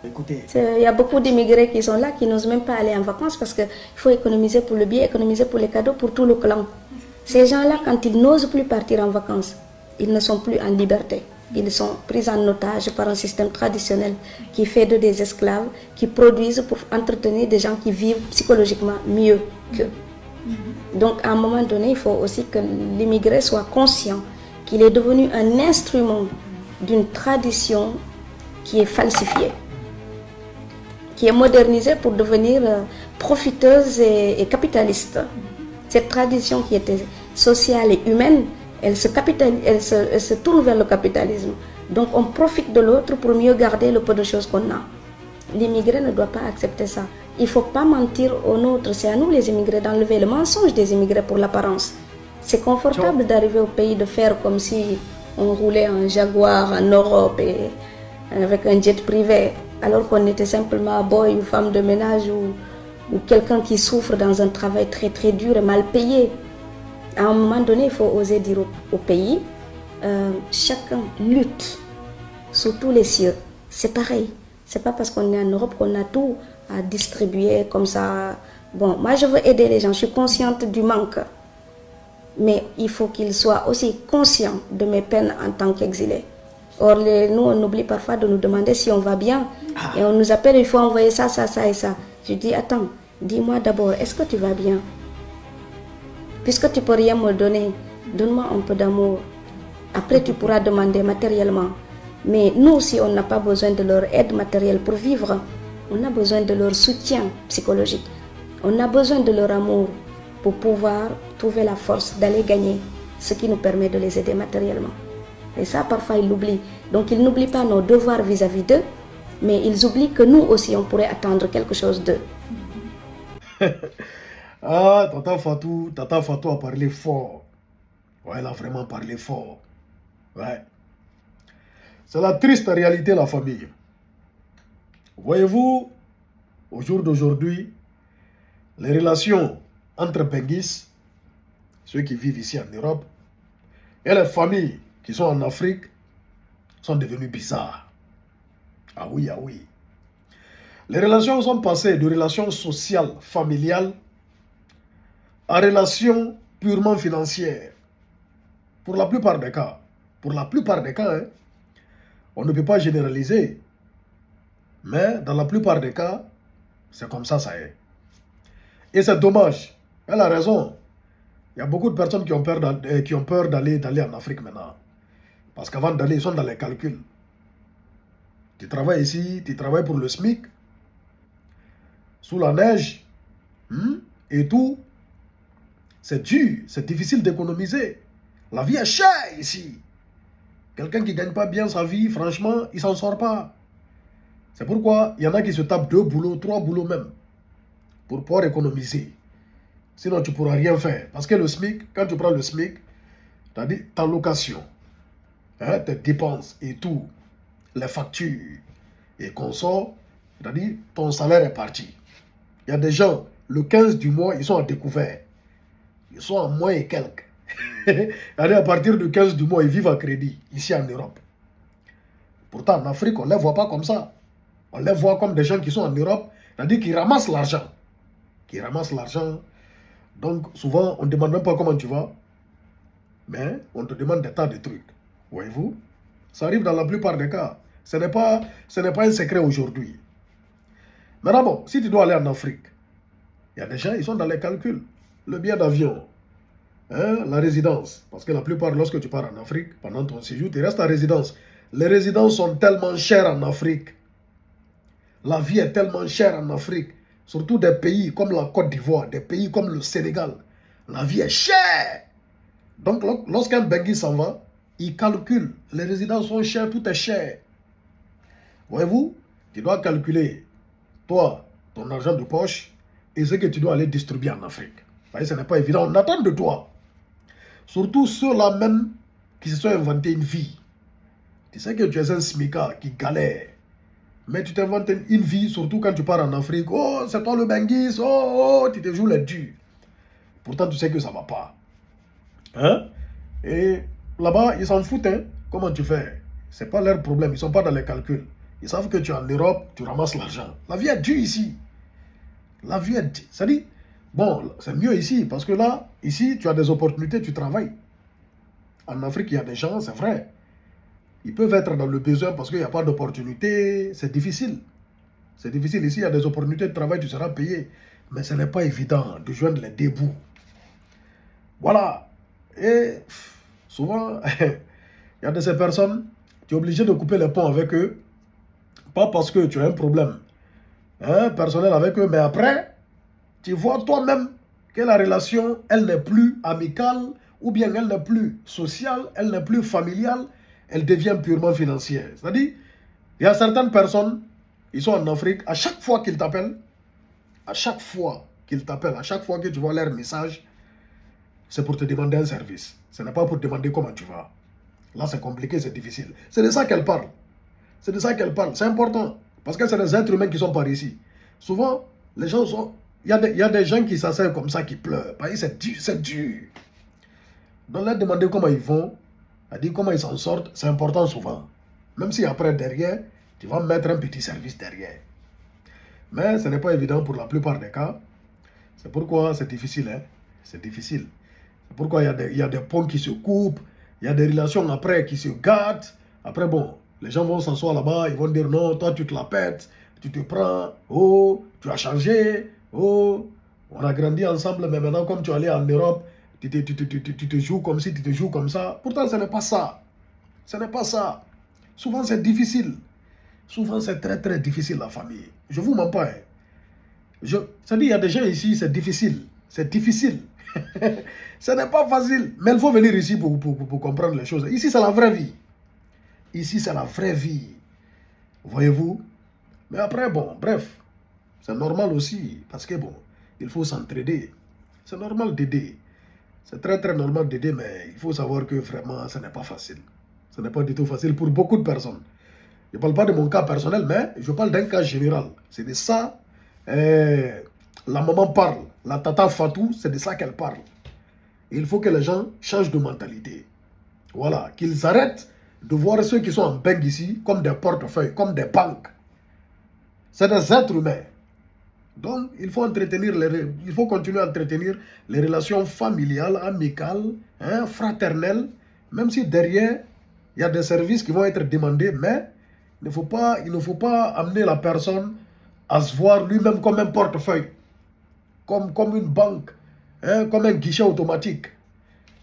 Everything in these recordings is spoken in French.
Écoutez, Il y a beaucoup d'immigrés qui sont là, qui n'osent même pas aller en vacances parce qu'il faut économiser pour le billet, économiser pour les cadeaux, pour tout le clan. Ces gens-là, quand ils n'osent plus partir en vacances, ils ne sont plus en liberté. Ils sont pris en otage par un système traditionnel qui fait d'eux des esclaves, qui produisent pour entretenir des gens qui vivent psychologiquement mieux qu'eux. Donc, à un moment donné, il faut aussi que l'immigré soit conscient qu'il est devenu un instrument d'une tradition qui est falsifiée, qui est modernisée pour devenir profiteuse et capitaliste. Cette tradition qui était sociale et humaine, elle se tourne vers le capitalisme. Donc on profite de l'autre pour mieux garder le peu de choses qu'on a. L'immigré ne doit pas accepter ça. Il ne faut pas mentir aux nôtres. C'est à nous les immigrés d'enlever le mensonge des immigrés pour l'apparence. C'est confortable d'arriver au pays de faire comme si on roulait en Jaguar en Europe et avec un jet privé, alors qu'on était simplement boy ou femme de ménage ou quelqu'un qui souffre dans un travail très très dur et mal payé. À un moment donné, il faut oser dire au pays, chacun lutte sous tous les cieux. C'est pareil. C'est pas parce qu'on est en Europe qu'on a tout à distribuer comme ça. Bon, moi je veux aider les gens, je suis consciente du manque. Mais il faut qu'ils soient aussi conscients de mes peines en tant qu'exilés. Or, nous, on oublie parfois de nous demander si on va bien. Et on nous appelle, il faut envoyer ça, ça, ça et ça. Je dis, attends, dis-moi d'abord, est-ce que tu vas bien? Puisque tu ne peux rien me donner, donne-moi un peu d'amour. Après, tu pourras demander matériellement. Mais nous, si on n'a pas besoin de leur aide matérielle pour vivre, on a besoin de leur soutien psychologique. On a besoin de leur amour pour pouvoir trouver la force d'aller gagner ce qui nous permet de les aider matériellement. Et ça, parfois, ils l'oublient. Donc, ils n'oublient pas nos devoirs vis-à-vis d'eux, mais ils oublient que nous aussi, on pourrait attendre quelque chose d'eux. ah, Tata Fatou a parlé fort. Ouais, elle a vraiment parlé fort. Ouais. C'est la triste réalité, la famille. Voyez-vous, au jour d'aujourd'hui, les relations entre Benguis, ceux qui vivent ici en Europe, et les familles qui sont en Afrique sont devenues bizarres. Ah oui, ah oui. Les relations sont passées de relations sociales, familiales, à relations purement financières. Pour la plupart des cas. Pour la plupart des cas, hein, on ne peut pas généraliser. Mais dans la plupart des cas, c'est comme ça est. Et c'est dommage. Elle a raison. Il y a beaucoup de personnes qui ont peur d'aller en Afrique maintenant. Parce qu'avant d'aller, ils sont dans les calculs. Tu travailles ici, tu travailles pour le SMIC, sous la neige, et tout. C'est dur, c'est difficile d'économiser. La vie est chère ici. Quelqu'un qui ne gagne pas bien sa vie, franchement, il ne s'en sort pas. C'est pourquoi il y en a qui se tapent 2 boulots, 3 boulots même, pour pouvoir économiser. Sinon, tu ne pourras rien faire. Parce que le SMIC, quand tu prends le SMIC, c'est-à-dire ta location, hein, tes dépenses et tout, les factures et consorts, c'est-à-dire ton salaire est parti. Il y a des gens, le 15 du mois, ils sont à découvert. Ils sont à moins et quelques. À partir du 15 du mois, ils vivent à crédit, ici en Europe. Pourtant, en Afrique, on ne les voit pas comme ça. On les voit comme des gens qui sont en Europe, c'est-à-dire qu'ils ramassent l'argent. Qui ramassent l'argent. Donc, souvent, on ne demande même pas comment tu vas, mais on te demande des tas de trucs. Voyez-vous? Ça arrive dans la plupart des cas. Ce n'est pas un secret aujourd'hui. Maintenant, bon, si tu dois aller en Afrique, il y a des gens, ils sont dans les calculs. Le billet d'avion, hein, la résidence. Parce que la plupart, lorsque tu pars en Afrique, pendant ton séjour, tu restes en résidence. Les résidences sont tellement chères en Afrique. La vie est tellement chère en Afrique. Surtout des pays comme la Côte d'Ivoire, des pays comme le Sénégal. La vie est chère. Donc, lorsqu'un Bengui s'en va, il calcule. Les résidences sont chères, tout est cher. Voyez-vous, tu dois calculer, toi, ton argent de poche et ce que tu dois aller distribuer en Afrique. Vous voyez, ce n'est pas évident. On attend de toi. Surtout ceux-là même qui se sont inventés une vie. Tu sais que tu es un smicard qui galère. Mais tu t'inventes une vie, surtout quand tu pars en Afrique. Oh, c'est toi le Benguis. Oh, tu te joues les durs. Pourtant, tu sais que ça ne va pas. Hein? Et là-bas, ils s'en foutent. Hein? Comment tu fais? Ce n'est pas leur problème. Ils ne sont pas dans les calculs. Ils savent que tu es en Europe, tu ramasses l'argent. La vie est dure ici. La vie est dure. C'est-à-dire, bon, c'est mieux ici, parce que là, ici, tu as des opportunités, tu travailles. En Afrique, il y a des gens, c'est vrai. Ils peuvent être dans le besoin parce qu'il n'y a pas d'opportunité. C'est difficile. C'est difficile. Ici, il y a des opportunités de travail, tu seras payé. Mais ce n'est pas évident de joindre les deux bouts. Voilà. Et souvent, il y a de ces personnes, tu es obligé de couper les ponts avec eux. Pas parce que tu as un problème personnel avec eux, mais après, tu vois toi-même que la relation, elle n'est plus amicale, ou bien elle n'est plus sociale, elle n'est plus familiale, elle devient purement financière. C'est-à-dire, il y a certaines personnes, ils sont en Afrique, à chaque fois qu'ils t'appellent, à chaque fois que tu vois leur message, c'est pour te demander un service. Ce n'est pas pour te demander comment tu vas. Là, c'est compliqué, c'est difficile. C'est de ça qu'elle parle. C'est de ça qu'elle parle. C'est important. Parce que c'est des êtres humains qui sont par ici. Souvent, les gens sont... Il y a des gens qui s'asseyent comme ça, qui pleurent. Parce que c'est dur, c'est dur. Donc, leur demander comment ils vont, à dire comment ils s'en sortent, c'est important souvent. Même si après, derrière, tu vas mettre un petit service derrière. Mais ce n'est pas évident pour la plupart des cas. C'est pourquoi c'est difficile. Hein? C'est difficile. C'est pourquoi il y a des ponts qui se coupent. Il y a des relations après qui se gâtent. Après, bon, les gens vont s'asseoir là-bas. Ils vont dire non, toi, tu te la pètes. Tu te prends. Oh, tu as changé. Oh, on a grandi ensemble. Mais maintenant, comme tu es allé en Europe, tu te joues comme si, tu te joues comme ça. Pourtant, ce n'est pas ça. Ce n'est pas ça. Souvent, c'est difficile. Souvent, c'est très, très difficile, la famille. Je ne vous mens pas. Hein. Ça dit, il y a des gens ici, c'est difficile. C'est difficile. Ce n'est pas facile. Mais il faut venir ici pour comprendre les choses. Ici, c'est la vraie vie. Ici, c'est la vraie vie. Voyez-vous? Mais après, bon, bref. C'est normal aussi. Parce que, bon, il faut s'entraider. C'est normal d'aider. C'est très, très normal d'aider, mais il faut savoir que vraiment, ce n'est pas facile. Ce n'est pas du tout facile pour beaucoup de personnes. Je ne parle pas de mon cas personnel, mais je parle d'un cas général. C'est de ça, la maman parle. La tata Fatou, c'est de ça qu'elle parle. Et il faut que les gens changent de mentalité. Voilà, qu'ils arrêtent de voir ceux qui sont en banque ici comme des portefeuilles, comme des banques. C'est des êtres humains. Donc, il faut continuer à entretenir les relations familiales, amicales, fraternelles, même si derrière, il y a des services qui vont être demandés, mais il ne faut pas amener la personne à se voir lui-même comme un portefeuille, comme une banque, comme un guichet automatique.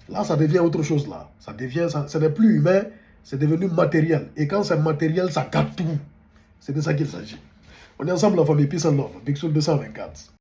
Là, ça devient autre chose. Là. Ce n'est plus humain, c'est devenu matériel. Et quand c'est matériel, ça gâte tout. C'est de ça qu'il s'agit. On est ensemble, la famille Peace and Love, Big Soul 224.